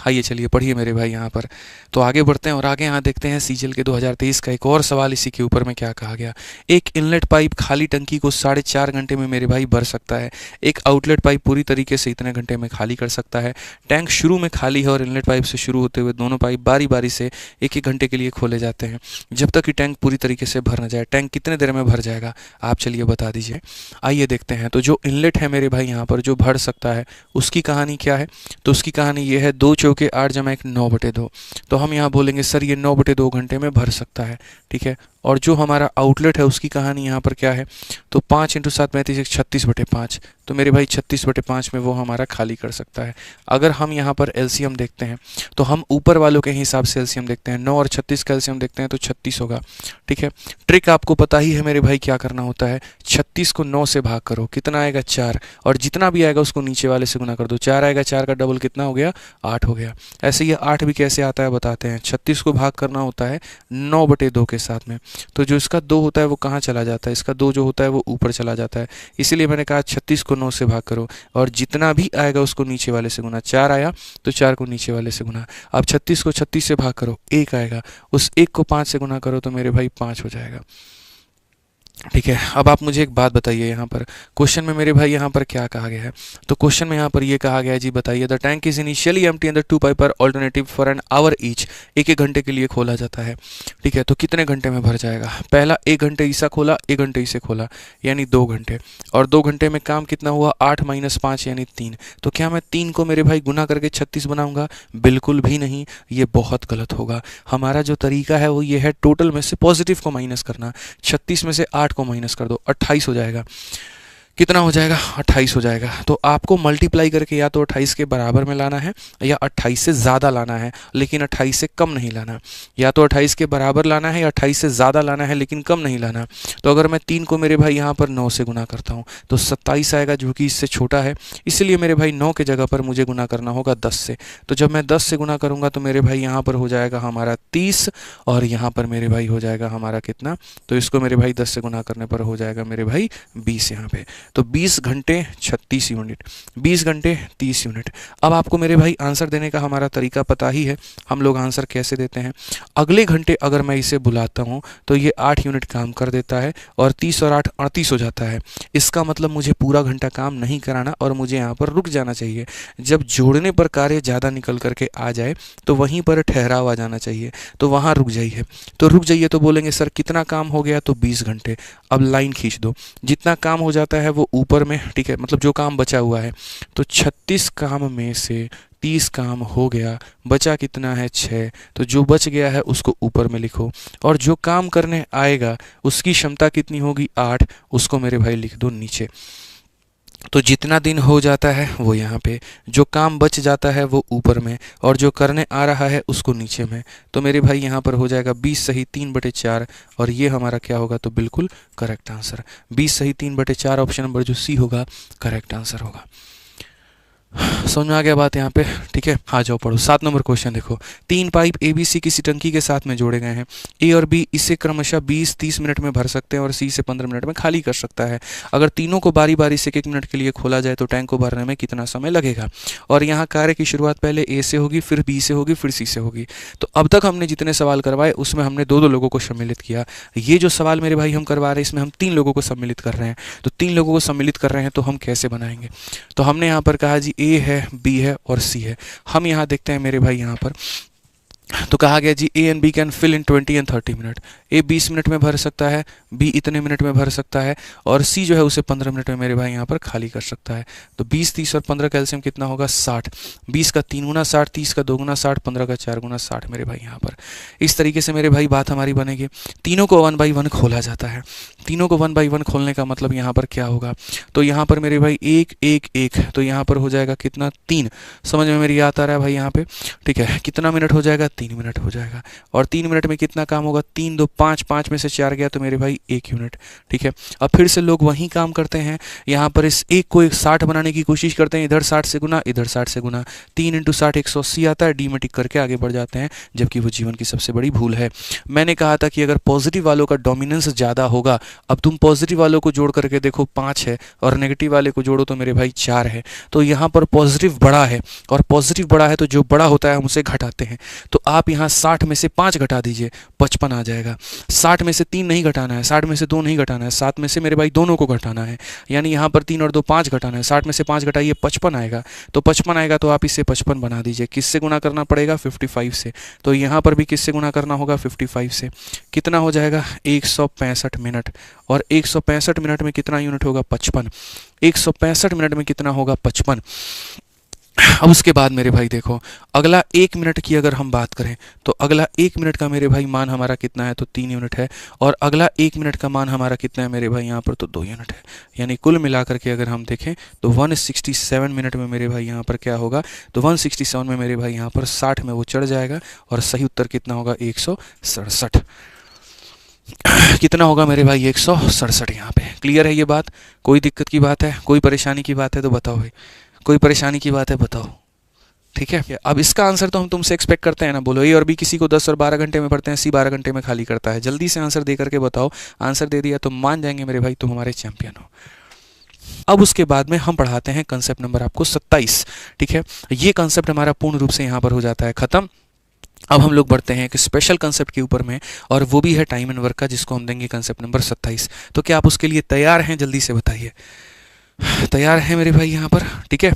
आइए चलिए पढ़िए मेरे भाई यहाँ पर। तो आगे बढ़ते हैं और आगे यहाँ देखते हैं सीजीएल के 2023 का एक और सवाल इसी के ऊपर में क्या कहा गया। एक इनलेट पाइप खाली टंकी को 4.5 घंटे में मेरे भाई भर सकता है। एक आउटलेट पाइप पूरी तरीके से इतने घंटे में खाली कर सकता है। टैंक शुरू में खाली है और इनलेट पाइप से शुरू होते हुए दोनों पाइप बारी बारी से 1-1 घंटे के लिए खोले जाते हैं जब तक कि टैंक पूरी तरीके से भर न जाए। टैंक कितने देर में भर जाएगा, आप चलिए बता दीजिए। आइए देखते हैं। तो जो इनलेट है मेरे भाई यहाँ पर जो भर सकता है उसकी कहानी क्या है, तो उसकी कहानी ये है 2 चौके 8 जमा 1 9/2। तो हम यहाँ बोलेंगे सर ये 9/2 घंटे में भर सकता है। ठीक है, और जो हमारा आउटलेट है उसकी कहानी यहाँ पर क्या है, तो 5 × 7 35 36/5। तो मेरे भाई 36/5 में वो हमारा खाली कर सकता है। अगर हम यहाँ पर एलसीएम देखते हैं तो हम ऊपर वालों के हिसाब से एलसीएम देखते हैं। 9 और 36 का एलसीएम देखते हैं तो 36 होगा। ठीक है, ट्रिक आपको पता ही है मेरे भाई क्या करना होता है, 36 को 9 से भाग करो, कितना आएगा 4, और जितना भी आएगा उसको नीचे वाले से गुना कर दो। 4 आएगा, 4 का डबल कितना हो गया, 8 हो गया। ऐसे ये 8 भी कैसे आता है बताते हैं। 36 को भाग करना होता है 9/2 के साथ में, तो जो इसका 2 होता है वो कहाँ चला जाता है, इसका 2 जो होता है वो ऊपर चला जाता है। इसीलिए मैंने कहा 36 को 9 से भाग करो और जितना भी आएगा उसको नीचे वाले से गुना। 4 आया तो 4 को नीचे वाले से गुना। अब 36 को 36 से भाग करो, 1 आएगा, उस 1 को 5 से गुना करो तो मेरे भाई 5 हो जाएगा। ठीक है, अब आप मुझे एक बात बताइए, यहाँ पर क्वेश्चन में मेरे भाई यहाँ पर क्या कहा गया है। तो क्वेश्चन में यहाँ पर ये कहा गया है जी, बताइए the tank is initially empty and the 2 pipe are alternative for an hour each. 1-1 घंटे के लिए खोला जाता है। ठीक है, तो कितने घंटे में भर जाएगा, पहला 1 घंटे ईसा खोला, 1 घंटे इसे खोला, यानी 2 घंटे। और 2 घंटे में काम कितना हुआ, 8 - 5 यानी 3। तो क्या मैं 3 को मेरे भाई गुना करके 36 बनाऊंगा, बिल्कुल भी नहीं, ये बहुत गलत होगा। हमारा जो तरीका है वो ये है टोटल में से पॉजिटिव को माइनस करना। 36 में से 8 को माइनस कर दो, 28 हो जाएगा। कितना हो जाएगा, 28 हो जाएगा। तो आपको मल्टीप्लाई करके या तो 28 के बराबर में लाना है या 28 से ज़्यादा लाना है, लेकिन 28 से कम नहीं लाना। या तो 28 के बराबर लाना है या 28 से ज़्यादा लाना है, लेकिन कम नहीं लाना। तो अगर मैं 3 को मेरे भाई यहाँ पर 9 से गुना करता हूँ तो 27 आएगा, जो कि इससे छोटा है। इसलिए मेरे भाई 9 के जगह पर मुझे गुना करना होगा 10 से। तो जब मैं 10 से गुना करूँगा तो मेरे भाई यहाँ पर हो जाएगा हमारा 30, और यहाँ पर मेरे भाई हो जाएगा हमारा कितना, तो इसको मेरे भाई 10 से गुना करने पर हो जाएगा मेरे भाई 20 यहाँ पे। तो 20 घंटे 36 यूनिट, 20 घंटे 30 यूनिट। अब आपको मेरे भाई आंसर देने का हमारा तरीका पता ही है, हम लोग आंसर कैसे देते हैं। अगले घंटे अगर मैं इसे बुलाता हूँ तो ये 8 यूनिट काम कर देता है, और 30 और 8 38 हो जाता है। इसका मतलब मुझे पूरा घंटा काम नहीं कराना और मुझे यहाँ पर रुक जाना चाहिए। जब जोड़ने पर कार्य ज़्यादा निकल करके आ जाए तो वहीं पर ठहराव आ जाना चाहिए, तो वहाँ रुक जाइए। तो रुक जाइए तो बोलेंगे सर कितना काम हो गया, तो 20 घंटे। अब लाइन खींच दो, जितना काम हो जाता है वो ऊपर में, ठीक है, मतलब जो काम बचा हुआ है। तो 36 काम में से 30 काम हो गया, बचा कितना है 6। तो जो बच गया है उसको ऊपर में लिखो, और जो काम करने आएगा उसकी क्षमता कितनी होगी 8, उसको मेरे भाई लिख दो नीचे। तो जितना दिन हो जाता है वो यहाँ पे, जो काम बच जाता है वो ऊपर में, और जो करने आ रहा है उसको नीचे में। तो मेरे भाई यहाँ पर हो जाएगा 20 सही 3/4, और ये हमारा क्या होगा, तो बिल्कुल करेक्ट आंसर 20 सही 3/4, ऑप्शन नंबर जो सी होगा करेक्ट आंसर होगा। समझ में आ गया बात यहाँ पे, ठीक है। आ जाओ पढ़ो 7 नंबर क्वेश्चन देखो। 3 पाइप ABC किसी टंकी के साथ में जोड़े गए हैं। ए और बी इसे क्रमशः 20-30 मिनट में भर सकते हैं और सी से 15 मिनट में खाली कर सकता है। अगर तीनों को बारी बारी से 1 मिनट के लिए खोला जाए तो टैंक को भरने में कितना समय लगेगा। और यहाँ कार्य की शुरुआत पहले ए से होगी, फिर बी से होगी, फिर सी से होगी। तो अब तक हमने जितने सवाल करवाए उसमें हमने 2-2 लोगों को सम्मिलित किया। ये जो सवाल मेरे भाई हम करवा रहे हैं इसमें हम 3 लोगों को सम्मिलित कर रहे हैं। तो 3 लोगों को सम्मिलित कर रहे हैं तो हम कैसे बनाएंगे। तो हमने यहाँ पर कहा जी ए है, बी है और सी है। हम यहाँ देखते हैं मेरे भाई यहाँ पर, तो कहा गया जी A and B can fill in 20 and 30 minute. A 20 minute में भर सकता है, बी इतने मिनट में भर सकता है, और सी जो है उसे 15 मिनट में मेरे भाई यहाँ पर खाली कर सकता है। तो 20, 30 और 15 कैल्शियम कितना होगा 60। 20 का 3 गुना 60, 30 का 2 गुना 60, 15 का 4 गुना 60 मेरे भाई यहाँ पर। इस तरीके से मेरे भाई बात हमारी बनेगी। तीनों को 1 बाई 1 खोला जाता है। तीनों को 1 बाई 1 खोलने का मतलब यहाँ पर क्या होगा, तो यहाँ पर मेरे भाई 1 1 1, तो यहाँ पर हो जाएगा कितना 3। समझ में मेरी याद आ रहा है भाई यहाँ पे, ठीक है। कितना मिनट हो जाएगा, 3 मिनट हो जाएगा। और 3 मिनट में कितना काम होगा, 3 2 5, 5 में से 4 गया तो मेरे भाई 1 यूनिट, ठीक है। अब फिर से लोग वही काम करते हैं, यहाँ पर इस एक को 60 बनाने की कोशिश करते हैं, इधर 60 से गुना, इधर 60 से गुना, 3 × 60 180 आता है, डी में टिक करके आगे बढ़ जाते हैं, जबकि वो जीवन की सबसे बड़ी भूल है। मैंने कहा था कि अगर पॉजिटिव वालों का डोमिनेंस ज़्यादा होगा, अब तुम पॉजिटिव वालों को जोड़ करके देखो 5 है, और नेगेटिव वाले को जोड़ो तो मेरे भाई 4 है। तो यहाँ पर पॉजिटिव बड़ा है, और पॉजिटिव बड़ा है तो जो बड़ा होता है हम उसे घटाते हैं। तो आप यहाँ 60 में से 5 घटा दीजिए, 55 आ जाएगा। 60 में से 3 नहीं घटाना है, 60 में से 2 नहीं घटाना है, 7 में से मेरे भाई दोनों को घटाना है, यानी यहाँ पर 3 और 2 5 घटाना है। 60 में से 5 घटाइए 55 आएगा। तो 55 आएगा तो आप इसे 55 बना दीजिए। किससे गुना करना पड़ेगा, 55 से। तो यहाँ पर भी किससे गुना करना होगा, 55 से। कितना हो जाएगा, 165 मिनट। और 165 मिनट में कितना यूनिट होगा, 55। 165 मिनट में कितना होगा, 55। अब उसके बाद मेरे भाई देखो, अगला 1 मिनट की अगर हम बात करें तो अगला 1 मिनट का मेरे भाई मान हमारा कितना है, तो 3 यूनिट है। और अगला 1 मिनट का मान हमारा कितना है मेरे भाई यहाँ पर, तो 2 यूनिट है। यानी कुल मिलाकर के अगर हम देखें तो 167 मिनट में मेरे भाई यहाँ पर क्या होगा, तो 167 में मेरे भाई यहाँ पर 60 में वो चढ़ जाएगा, और सही उत्तर कितना होगा, 167। कितना होगा मेरे भाई, 167 यहाँ पे। क्लियर है ये बात, कोई दिक्कत की बात है, कोई परेशानी की बात है तो बताओ भाई, कोई परेशानी की बात है बताओ, ठीक है। अब इसका आंसर तो हम तुमसे एक्सपेक्ट करते हैं ना, बोलो ए और बी किसी को 10 और 12 घंटे में पढ़ते हैं, सी 12 घंटे में खाली करता है। जल्दी से आंसर दे करके बताओ। आंसर दे दिया तो मान जाएंगे मेरे भाई, तुम हमारे चैंपियन हो। अब उसके बाद में हम पढ़ाते हैं कंसेप्ट नंबर आपको 27, ठीक है। ये कंसेप्ट हमारा पूर्ण रूप से यहाँ पर हो जाता है खत्म। अब हम लोग बढ़ते हैं एक स्पेशल कंसेप्ट के ऊपर में, और वो भी है टाइम एंड वर्क का, जिसको हम देंगे कंसेप्ट नंबर 27। तो क्या आप उसके लिए तैयार हैं, जल्दी से बताइए। तैयार हैं मेरे भाई यहाँ पर, ठीक है।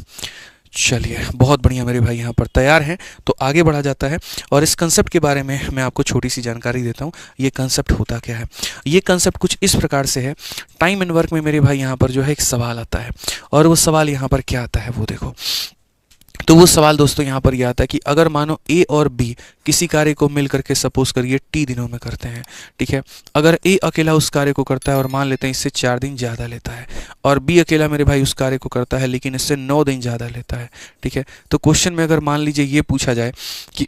चलिए बहुत बढ़िया मेरे भाई यहाँ पर तैयार हैं, तो आगे बढ़ा जाता है। और इस कंसेप्ट के बारे में मैं आपको छोटी सी जानकारी देता हूँ। ये कंसेप्ट होता क्या है, ये कंसेप्ट कुछ इस प्रकार से है। टाइम एंड वर्क में मेरे भाई यहाँ पर जो है एक सवाल आता है, और वो सवाल यहाँ पर क्या आता है वो देखो। तो वो सवाल दोस्तों यहाँ पर यह आता है कि अगर मानो ए और बी किसी कार्य को मिल करके सपोज करिए टी दिनों में करते हैं, ठीक है। अगर ए अकेला उस कार्य को करता है और मान लेते हैं इससे 4 दिन ज़्यादा लेता है, और बी अकेला मेरे भाई उस कार्य को करता है लेकिन इससे 9 दिन ज़्यादा लेता है, ठीक है। तो क्वेश्चन में अगर मान लीजिए ये पूछा जाए कि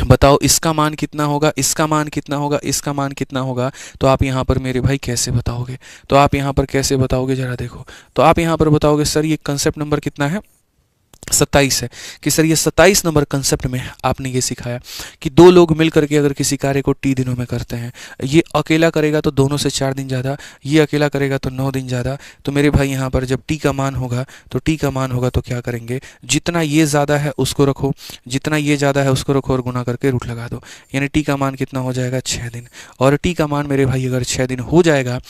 बताओ इसका मान कितना होगा, इसका मान कितना होगा, इसका मान कितना होगा, तो आप यहाँ पर मेरे भाई कैसे बताओगे, तो आप यहाँ पर कैसे बताओगे जरा देखो। तो आप यहाँ पर बताओगे सर ये कंसेप्ट नंबर कितना है, 27 है, कि सर ये 27 नंबर कंसेप्ट में आपने ये सिखाया कि 2 लोग मिलकर के अगर किसी कार्य को टी दिनों में करते हैं, ये अकेला करेगा तो दोनों से 4 दिन ज़्यादा, ये अकेला करेगा तो 9 दिन ज़्यादा। तो मेरे भाई यहाँ पर जब टी का मान होगा तो टी का मान होगा तो क्या करेंगे, जितना ये ज़्यादा है उसको रखो, जितना ये ज़्यादा है उसको रखो और गुना करके रूट लगा दो, यानी टी का मान कितना हो जाएगा, 6 दिन। और टी का मान मेरे भाई अगर 6 दिन हो जाएगा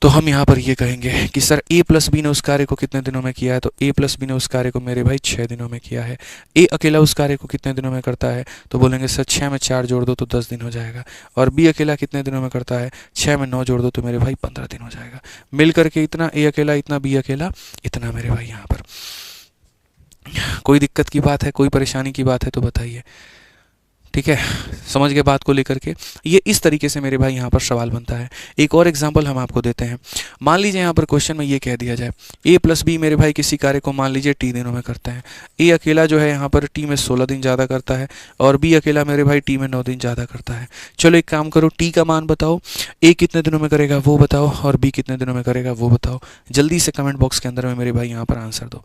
तो हम यहाँ पर ये कहेंगे कि सर a प्लस बी ने उस कार्य को कितने दिनों में किया है, तो a प्लस बी ने उस कार्य को मेरे भाई 6 दिनों में किया है। a अकेला उस कार्य को कितने दिनों में करता है, तो बोलेंगे सर 6 में 4 जोड़ दो तो 10 दिन हो जाएगा। और b अकेला कितने दिनों में करता है, 6 में 9 जोड़ दो तो मेरे भाई 15 दिन हो जाएगा। मिल करके इतना a अकेला, इतना b अकेला, इतना मेरे भाई यहाँ पर। कोई दिक्कत की बात है, कोई परेशानी की बात है तो बताइए, ठीक है, समझ गए बात को लेकर के। ये इस तरीके से मेरे भाई यहाँ पर सवाल बनता है। एक और एग्जांपल हम आपको देते हैं। मान लीजिए यहाँ पर क्वेश्चन में ये कह दिया जाए a प्लस बी मेरे भाई किसी कार्य को मान लीजिए t दिनों में करते हैं। a अकेला जो है यहाँ पर t में 16 दिन ज़्यादा करता है और b अकेला मेरे भाई t में 9 दिन ज़्यादा करता है। चलो एक काम करो, t का मान बताओ, a कितने दिनों में करेगा वो बताओ और b कितने दिनों में करेगा वो बताओ। जल्दी से कमेंट बॉक्स के अंदर में मेरे भाई यहाँ पर आंसर दो।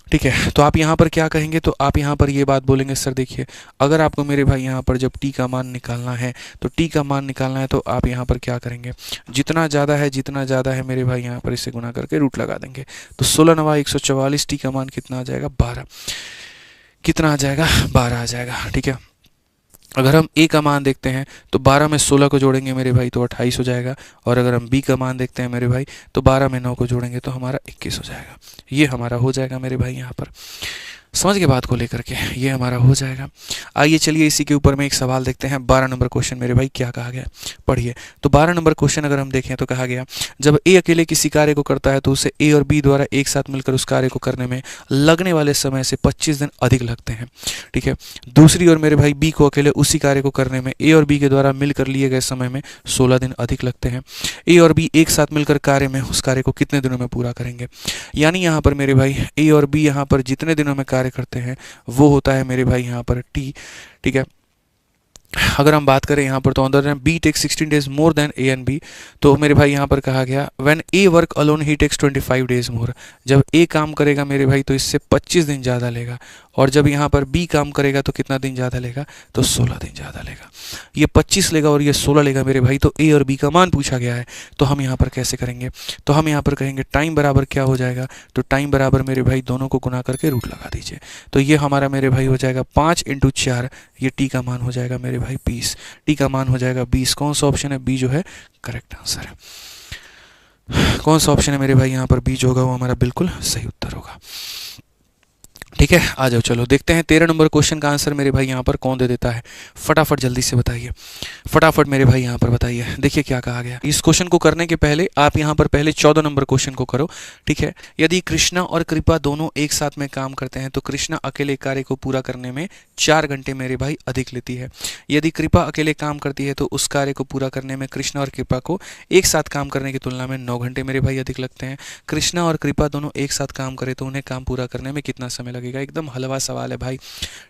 ठीक है, तो आप यहाँ पर क्या कहेंगे, तो आप यहाँ पर ये बात बोलेंगे, सर देखिए अगर आपको मेरे भाई यहाँ पर जब t का मान निकालना है तो t का मान निकालना है तो आप यहाँ पर क्या करेंगे, जितना ज़्यादा है मेरे भाई यहाँ पर इसे गुना करके रूट लगा देंगे। तो 16 नवा 144, t का मान कितना आ जाएगा 12, कितना आ जाएगा 12 आ जाएगा। ठीक है, अगर हम a का मान देखते हैं तो 12 में 16 को जोड़ेंगे मेरे भाई तो 28 हो जाएगा। और अगर हम b का मान देखते हैं मेरे भाई तो 12 में 9 को जोड़ेंगे तो हमारा 21 हो जाएगा। ये हमारा हो जाएगा मेरे भाई यहाँ पर। समझ के बात को लेकर के ये हमारा हो जाएगा। आइए चलिए इसी के ऊपर में एक सवाल देखते हैं। 12 नंबर क्वेश्चन मेरे भाई क्या कहा गया, पढ़िए। तो 12 नंबर क्वेश्चन अगर हम देखें तो कहा गया जब ए अकेले किसी कार्य को करता है तो उसे ए और बी द्वारा एक साथ मिलकर उस कार्य को करने में लगने वाले समय से 25 दिन अधिक लगते हैं। ठीक है, दूसरी ओर मेरे भाई बी को अकेले उसी कार्य को करने में ए और बी के द्वारा मिलकर लिए गए समय में 16 दिन अधिक लगते हैं। ए और बी एक साथ मिलकर कार्य में उस कार्य को कितने दिनों में पूरा करेंगे। यानी यहाँ पर मेरे भाई ए और बी यहाँ पर जितने दिनों में कार्य करते हैं वो होता है मेरे भाई यहाँ पर टी। ठीक है, अगर हम बात करें यहाँ पर तो अंदर B takes 16 days more than A and B. तो मेरे भाई यहाँ पर कहा गया when A work alone he takes 25 days more. जब ए काम करेगा मेरे भाई तो इससे 25 दिन ज़्यादा लेगा। और जब यहाँ पर बी काम करेगा तो कितना दिन ज़्यादा लेगा, तो 16 दिन ज़्यादा लेगा। ये 25 लेगा और ये 16 लेगा मेरे भाई। तो ए और बी का मान पूछा गया है तो हम यहाँ पर कैसे करेंगे, तो हम यहाँ पर कहेंगे टाइम बराबर क्या हो जाएगा, तो टाइम बराबर मेरे भाई दोनों को गुना करके रूट लगा दीजिए। तो ये हमारा मेरे भाई हो जाएगा 5 × 4, ये टी का मान हो जाएगा मेरे भाई 20, टी का मान हो जाएगा 20। कौन सा ऑप्शन है, बी जो है करेक्ट आंसर है। कौन सा ऑप्शन है मेरे भाई यहाँ पर बी जो होगा वो हमारा बिल्कुल सही उत्तर होगा। ठीक है, आ जाओ चलो देखते हैं 13 नंबर क्वेश्चन का आंसर मेरे भाई यहाँ पर कौन दे देता है। फटाफट जल्दी से बताइए, फटाफट मेरे भाई यहाँ पर बताइए। देखिए क्या कहा गया। इस क्वेश्चन को करने के पहले आप यहाँ पर पहले 14 नंबर क्वेश्चन को करो। ठीक है, यदि कृष्णा और कृपा दोनों एक साथ में काम करते हैं तो कृष्णा अकेले कार्य को पूरा करने में 4 घंटे मेरे भाई अधिक लेती है। यदि कृपा अकेले काम करती है तो उस कार्य को पूरा करने में कृष्णा और कृपा को एक साथ काम करने की तुलना में 9 घंटे मेरे भाई अधिक लगते हैं। कृष्णा और कृपा दोनों एक साथ काम करें तो उन्हें काम पूरा करने में कितना समय लगेगा। एकदम हलवा सवाल है भाई।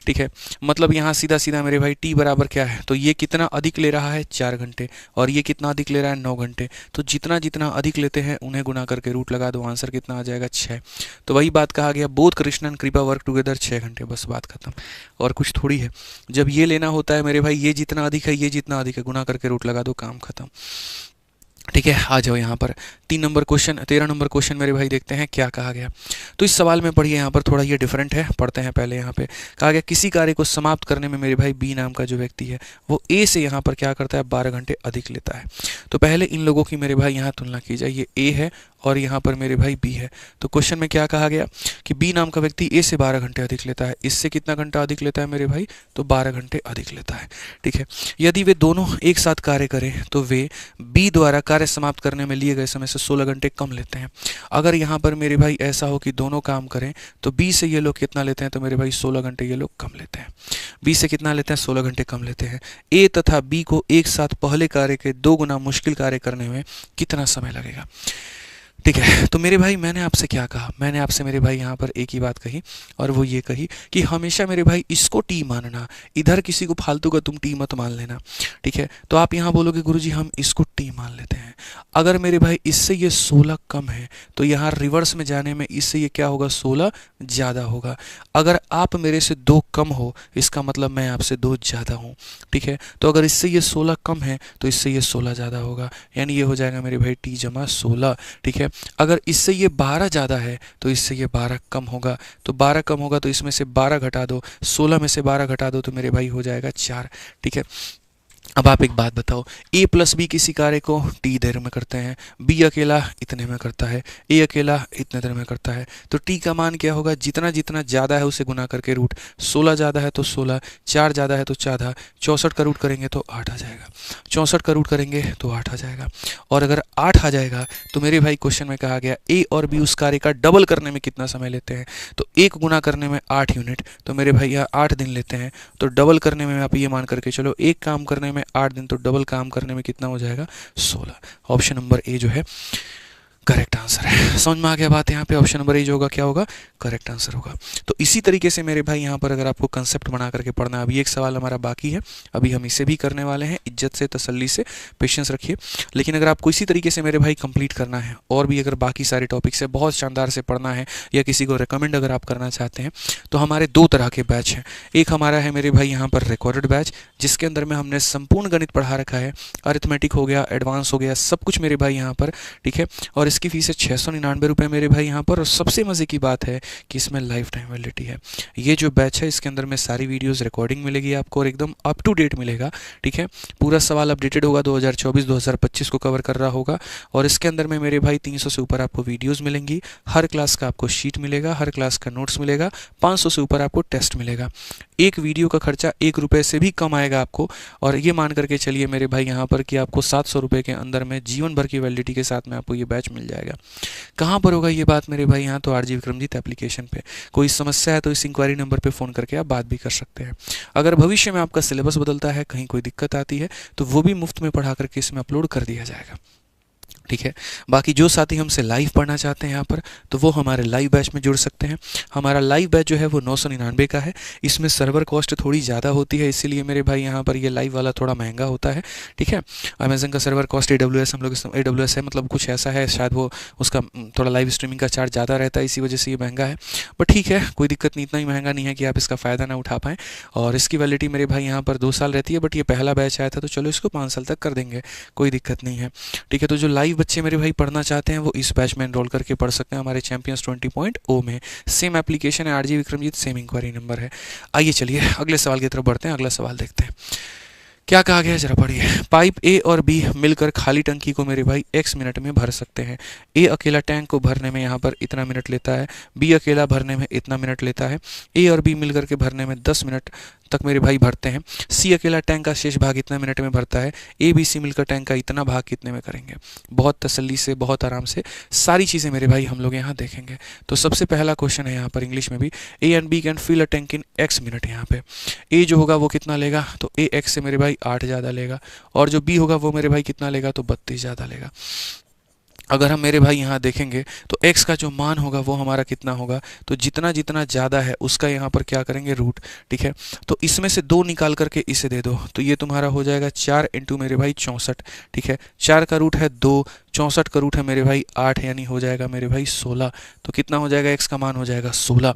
ठीक है, मतलब यहाँ सीधा सीधा मेरे भाई टी बराबर क्या है, तो ये कितना अधिक ले रहा है 4 घंटे और ये कितना अधिक ले रहा है 9 घंटे। तो जितना जितना अधिक लेते हैं उन्हें गुना करके रूट लगा दो, आंसर कितना आ जाएगा 6। तो वही बात कहा गया बोथ कृष्णा एंड कृपा वर्क टुगेदर 6 घंटे, बस बात खत्म। और कुछ थोड़ी है, जब ये लेना होता है मेरे भाई ये जितना अधिक है ये जितना अधिक है, गुना करके रूट लगा दो, काम खत्म। ठीक है, आ जाओ यहाँ पर 13 नंबर क्वेश्चन मेरे भाई देखते हैं क्या कहा गया। तो इस सवाल में पढ़िए, यहाँ पर थोड़ा ये डिफरेंट है, पढ़ते हैं पहले। यहाँ पे कहा गया किसी कार्य को समाप्त करने में मेरे भाई बी नाम का जो व्यक्ति है वो ए से यहाँ पर क्या करता है 12 घंटे अधिक लेता है। तो पहले इन लोगों की मेरे भाई यहाँ तुलना की जाए। ये ए है और यहाँ पर मेरे भाई बी है। तो क्वेश्चन में क्या कहा गया कि बी नाम का व्यक्ति ए से 12 घंटे अधिक लेता है। इससे कितना घंटा अधिक लेता है मेरे भाई, तो 12 घंटे अधिक लेता है। ठीक है, यदि वे दोनों एक साथ कार्य करें तो वे बी द्वारा कार्य समाप्त करने में लिए गए समय से 16 घंटे कम लेते हैं। अगर यहाँ पर मेरे भाई ऐसा हो कि दोनों काम करें तो बी से ये लोग कितना लेते हैं, तो मेरे भाई 16 घंटे ये लोग कम लेते हैं। बी से कितना लेते हैं, 16 घंटे कम लेते हैं। ए तथा बी को एक साथ पहले कार्य के 2 गुना मुश्किल कार्य करने में कितना समय लगेगा। ठीक है, तो मेरे भाई मैंने आपसे क्या कहा, मैंने आपसे मेरे भाई यहाँ पर एक ही बात कही और वो ये कही कि हमेशा मेरे भाई इसको टी मानना, इधर किसी को फालतू का तुम टी मत मान लेना। ठीक है, तो आप यहाँ बोलोगे गुरुजी हम इसको टी मान लेते हैं। अगर मेरे भाई इससे ये 16 कम है तो यहाँ रिवर्स में जाने में इससे ये क्या होगा 16 ज़्यादा होगा। अगर आप मेरे से 2 कम हो इसका मतलब मैं आपसे 2 ज़्यादा हूँ। ठीक है, तो अगर इससे ये 16 कम है तो इससे ये 16 ज़्यादा होगा, यानी ये हो जाएगा मेरे भाई टी जमा 16। ठीक है, अगर इससे ये 12 ज़्यादा है तो इससे ये 12 कम होगा, तो 12 कम होगा तो इसमें से 12 घटा दो, 16 में से 12 घटा दो तो मेरे भाई हो जाएगा 4। ठीक है, अब आप एक बात बताओ, ए प्लस बी किसी कार्य को टी देर में करते हैं, बी अकेला इतने में करता है, ए अकेला इतने देर में करता है, तो टी का मान क्या होगा, जितना जितना ज़्यादा है उसे गुना करके रूट, 16 ज़्यादा है तो 16, 4 ज़्यादा है तो 14, 64 का रूट करेंगे तो 8 आ जाएगा, 64 का रूट करेंगे तो 8 आ जाएगा। और अगर 8 आ जाएगा तो मेरे भाई क्वेश्चन में कहा गया ए और बी उस कार्य का डबल करने में कितना समय लेते हैं, तो एक गुना करने में 8 यूनिट, तो मेरे भाई यहाँ 8 दिन लेते हैं, तो डबल करने में आप ये मान करके चलो एक काम करने में 8 दिन, तो डबल काम करने में कितना हो जाएगा, 16। ऑप्शन नंबर ए जो है करेक्ट आंसर है। समझ में आ गया बात, यहाँ पे ऑप्शन नंबर ए जो होगा क्या होगा, करेक्ट आंसर होगा। तो इसी तरीके से मेरे भाई यहाँ पर अगर आपको कंसेप्ट बना करके पढ़ना है, अभी एक सवाल हमारा बाकी है, अभी हम इसे भी करने वाले हैं, इज्जत से तसल्ली से पेशेंस रखिए। लेकिन अगर आपको इसी तरीके से मेरे भाई कंप्लीट करना है और भी अगर बाकी सारे टॉपिक से बहुत शानदार से पढ़ना है या किसी को रिकमेंड अगर आप करना चाहते हैं, तो हमारे 2 तरह के बैच हैं। एक हमारा है मेरे भाई यहाँ पर रिकॉर्डेड बैच, जिसके अंदर में हमने संपूर्ण गणित पढ़ा रखा है, अरिथमेटिक हो गया, एडवांस हो गया, सब कुछ मेरे भाई यहाँ पर, ठीक है। और इसकी फीस है 699 रुपये मेरे भाई यहाँ पर। और सबसे मज़े की बात है कि इसमें लाइफ टाइम वैलिडिटी है। ये जो बैच है इसके अंदर में सारी वीडियोस रिकॉर्डिंग मिलेगी आपको और एकदम अप टू डेट मिलेगा, ठीक है। पूरा सवाल अपडेटेड होगा, 2024-2025 को कवर कर रहा होगा। और इसके अंदर में मेरे भाई 300 से ऊपर आपको वीडियोज़ मिलेंगी, हर क्लास का आपको शीट मिलेगा, हर क्लास का नोट्स मिलेगा, 500 से ऊपर आपको टेस्ट मिलेगा। एक वीडियो का खर्चा 1 रुपये से भी कम आएगा आपको। और ये मान करके चलिए मेरे भाई यहाँ पर कि आपको 700 रुपये के अंदर में जीवन भर की वैलिडिटी के साथ में आपको ये बैच मिल जाएगा। कहाँ पर होगा ये बात मेरे भाई, यहाँ तो आरजी विक्रमजीत एप्लीकेशन पे। कोई समस्या है तो इस इंक्वायरी नंबर पे फ़ोन करके आप बात भी कर सकते हैं। अगर भविष्य में आपका सिलेबस बदलता है, कहीं कोई दिक्कत आती है, तो वो भी मुफ्त में पढ़ा करके इसमें अपलोड कर दिया जाएगा, ठीक है। बाकी जो साथी हमसे लाइव पढ़ना चाहते हैं यहाँ पर, तो वो हमारे लाइव बैच में जुड़ सकते हैं। हमारा लाइव बैच जो है वो 999 का है। इसमें सर्वर कॉस्ट थोड़ी ज़्यादा होती है, इसीलिए मेरे भाई यहाँ पर ये लाइव वाला थोड़ा महंगा होता है, ठीक है। अमेजन का सर्वर कॉस्ट AWS हम लोग AWS है, मतलब कुछ ऐसा है, शायद वो उसका थोड़ा लाइव स्ट्रीमिंग का चार्ज ज़्यादा रहता है, इसी वजह से ये महंगा है। बट ठीक है, कोई दिक्कत नहीं, इतना ही महंगा नहीं है कि आप इसका फ़ायदा ना उठा पाएँ। और इसकी वैलिडिटी मेरे भाई यहाँ पर 2 साल रहती है, बट ये पहला बैच आया था तो चलो इसको 5 साल तक कर देंगे, कोई दिक्कत नहीं है, ठीक है। तो जो लाइव बच्चे मेरे भाई पढ़ना चाहते हैं वो इस बैच में एनरोल करके पढ़ सकते हैं हमारे चैंपियंस 20.0 में। सेम एप्लीकेशन है, RG Vikramjit, same enquiry number है। आइए चलिए अगले सवाल की तरफ बढ़ते हैं। अगला सवाल देखते हैं क्या कहा गया है, जरा पढ़िए। पाइप ए और बी मिलकर खाली टंकी को मेरे भाई x मिनट में भर सकते हैं। ए अकेला टैंक को भरने में यहाँ पर इतना मिनट लेता है, बी अकेला भरने में इतना मिनट लेता है, ए और बी मिलकर के भरने में 10 मिनट तक मेरे भाई भरते हैं, सी अकेला टैंक का शेष भाग इतना मिनट में भरता है, ए बी सी मिलकर टैंक का इतना भाग कितने में करेंगे। बहुत तसल्ली से, बहुत आराम से सारी चीज़ें मेरे भाई हम लोग यहाँ देखेंगे। तो सबसे पहला क्वेश्चन है यहाँ पर इंग्लिश में भी, A and B can fill a tank in x minute. यहाँ पे ए जो होगा वो कितना लेगा, तो ए x से मेरे भाई 8 ज़्यादा लेगा, और जो बी होगा वो मेरे भाई कितना लेगा, तो 32 ज़्यादा लेगा। अगर हम मेरे भाई यहाँ देखेंगे तो x का जो मान होगा वो हमारा कितना होगा, तो जितना जितना ज़्यादा है उसका यहाँ पर क्या करेंगे, रूट, ठीक है। तो इसमें से 2 निकाल करके इसे दे दो, तो ये तुम्हारा हो जाएगा 4 इंटू मेरे भाई 64, ठीक है। 4 का रूट है 2, 64 का रूट है मेरे भाई 8, यानी हो जाएगा मेरे भाई 16। तो कितना हो जाएगा, x का मान हो जाएगा 16।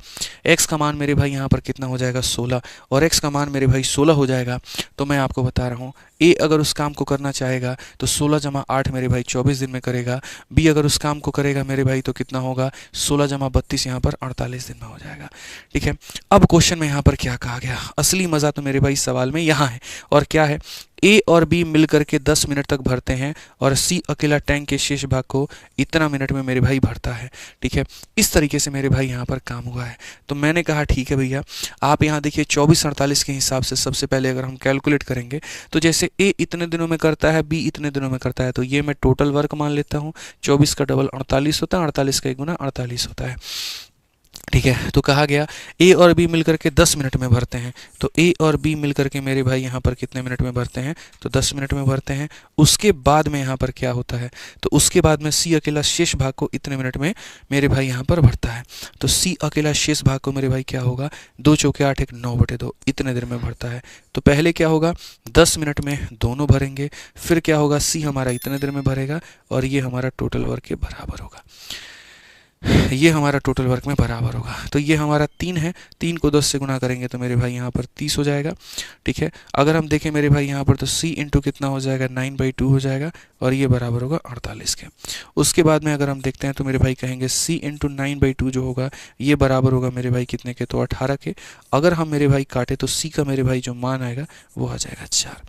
x का मान मेरे भाई यहाँ पर कितना हो जाएगा, 16, और x का मान मेरे भाई 16 हो जाएगा। तो मैं आपको बता रहा हूँ, ए अगर उस काम को करना चाहेगा तो 16 जमा 8 मेरे भाई 24 दिन में करेगा, बी अगर उस काम को करेगा मेरे भाई तो कितना होगा, 16 जमा 32 यहाँ पर 48 दिन में हो जाएगा, ठीक है। अब क्वेश्चन में यहाँ पर क्या कहा गया, असली मज़ा तो मेरे भाई सवाल में यहाँ है, और क्या है, ए और बी मिलकर के 10 मिनट तक भरते हैं और सी अकेला टैंक के शेष भाग को इतना मिनट में मेरे भाई भरता है, ठीक है। इस तरीके से मेरे भाई यहाँ पर काम हुआ है। तो मैंने कहा ठीक है भैया, आप यहाँ देखिए 24-48 के हिसाब से सबसे पहले अगर हम कैलकुलेट करेंगे तो जैसे ए इतने दिनों में करता है, बी इतने दिनों में करता है, तो ये मैं टोटल वर्क मान लेता हूँ। 24 का डबल 48 होता है, 48 का 1 गुना 48 होता है, ठीक है। तो कहा गया ए और बी मिलकर के 10 मिनट में भरते हैं, तो ए और बी मिलकर के मेरे भाई यहाँ पर कितने मिनट में भरते हैं, तो 10 मिनट में भरते हैं। उसके बाद में यहाँ पर क्या होता है, तो उसके बाद में सी अकेला शेष भाग को इतने मिनट में मेरे भाई यहाँ पर भरता है। तो सी अकेला शेष भाग को मेरे भाई क्या होगा, 2 चौके 8 1 9/2 इतने देर में भरता है। तो पहले क्या होगा, 10 मिनट में दोनों भरेंगे, फिर क्या होगा, सी हमारा इतने देर में भरेगा और ये हमारा टोटल वर्क के बराबर होगा। ये हमारा टोटल वर्क में बराबर होगा। तो ये हमारा 3 है, 3 को 10 से गुना करेंगे तो मेरे भाई यहाँ पर 30 हो जाएगा। ठीक है, अगर हम देखें मेरे भाई यहाँ पर तो c इंटू कितना हो जाएगा 9/2 हो जाएगा और ये बराबर होगा 48 के। उसके बाद में अगर हम देखते हैं तो मेरे भाई कहेंगे c इंटू 9/2 जो होगा ये बराबर होगा मेरे भाई कितने के, तो 18 के। अगर हम मेरे भाई काटे तो c का मेरे भाई जो मान आएगा वो आ जाएगा 4।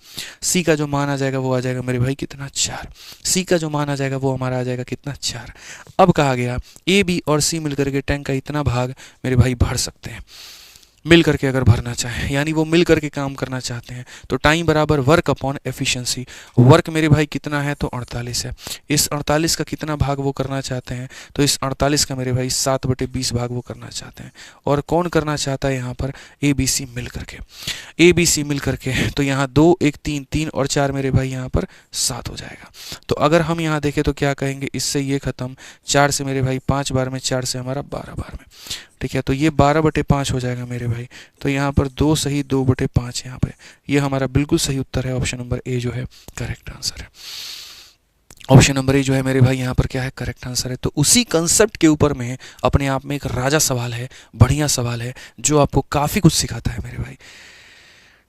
c का जो मान आ जाएगा वो आ जाएगा मेरे भाई कितना 4। c का जो मान आ जाएगा वो हमारा आ जाएगा कितना 4। अब कहा गया ए बी और सी मिलकर के टैंक का इतना भाग मेरे भाई भर सकते हैं, मिल करके अगर भरना चाहें, यानी वो मिल करके काम करना चाहते हैं। तो टाइम बराबर वर्क अपॉन एफिशिएंसी। वर्क मेरे भाई कितना है, तो 48 है। इस 48 का कितना भाग वो करना चाहते हैं, तो इस 48 का मेरे भाई 7/20 भाग वो करना चाहते हैं। और कौन करना चाहता है यहाँ पर, ए बी सी मिल करके। ए बी सी मिल करके तो यहाँ 2 1 3 3 और 4 मेरे भाई यहाँ पर 7 हो जाएगा। तो अगर हम यहाँ देखें तो क्या कहेंगे, इससे ये खत्म, 4 से मेरे भाई 5 बार में, 4 से हमारा 12 बार में। ठीक है, तो ये 12/5 हो जाएगा मेरे भाई। तो यहाँ पर 2 सही 2/5 यहाँ पे, ये हमारा बिल्कुल सही उत्तर है। ऑप्शन नंबर ए जो है करेक्ट आंसर है। ऑप्शन नंबर ए जो है मेरे भाई यहाँ पर क्या है, करेक्ट आंसर है। तो उसी कंसेप्ट के ऊपर में अपने आप में एक राजा सवाल है, बढ़िया सवाल है, जो आपको काफ़ी कुछ सिखाता है मेरे भाई।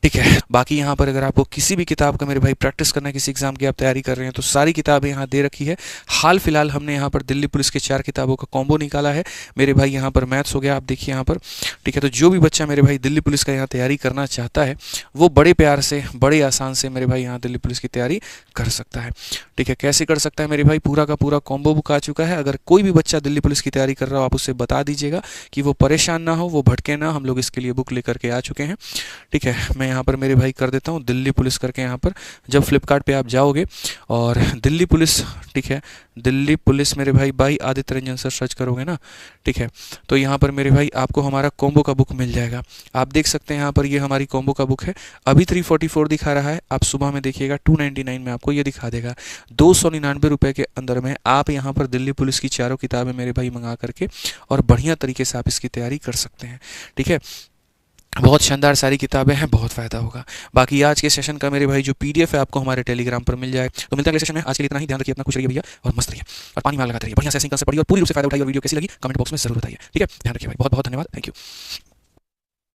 ठीक है, बाकी यहाँ पर अगर आपको किसी भी किताब का मेरे भाई प्रैक्टिस करना है, किसी एग्जाम की आप तैयारी कर रहे हैं, तो सारी किताबें यहाँ दे रखी है। हाल फिलहाल हमने यहाँ पर दिल्ली पुलिस के 4 किताबों का कॉम्बो निकाला है मेरे भाई। यहाँ पर मैथ्स हो गया, आप देखिए यहाँ पर। ठीक है, तो जो भी बच्चा मेरे भाई दिल्ली पुलिस का यहाँ तैयारी करना चाहता है, वो बड़े प्यार से, बड़े आसान से मेरे भाई यहाँ दिल्ली पुलिस की तैयारी कर सकता है। ठीक है, कैसे कर सकता है मेरे भाई, पूरा का पूरा कॉम्बो बुक आ चुका है। अगर कोई भी बच्चा दिल्ली पुलिस की तैयारी कर रहा हो, आप उससे बता दीजिएगा कि वो परेशान ना हो, वो भटके ना, हम लोग इसके लिए बुक लेकर के आ चुके हैं। ठीक है, मैं यहाँ पर मेरे भाई कर देता हूँ दिल्ली पुलिस करके। यहाँ पर जब फ्लिपकार्ट पे आप जाओगे और दिल्ली पुलिस, ठीक है, दिल्ली पुलिस मेरे भाई by Aditya Ranjan sir search करोगे ना, ठीक है, तो यहाँ पर मेरे भाई आपको हमारा कॉम्बो का बुक मिल जाएगा। आप देख सकते हैं यहाँ पर ये हमारी कॉम्बो का बुक है। अभी 344 दिखा रहा है, आप सुबह में देखिएगा 299 में आपको ये दिखा देगा। 299 रुपये के अंदर में आप यहाँ पर दिल्ली पुलिस की चारों किताबें मेरे भाई मंगा करके और बढ़िया तरीके से आप इसकी तैयारी कर सकते हैं। ठीक है, बहुत शानदार सारी किताबें हैं, बहुत फ़ायदा होगा। बाकी आज के सेशन का मेरे भाई जो पीडीएफ है आपको हमारे टेलीग्राम पर मिल जाएगा। तो मिलता है अगले सेशन में, आज के लिए इतना ही। ध्यान रखिए अपना, खुश रहिए भैया और मस्त रहिए और पानी मार लगाते रहिए, बढ़िया से ऐसे कंसेप्ट पढ़िए और पूरी रूप से फायदा उठाइए। और वीडियो कैसी लगी कमेंट बॉक्स में जरूर बताइए। ठीक है, ध्यान रखिए भाई, बहुत बहुत धन्यवाद, थैंक यू।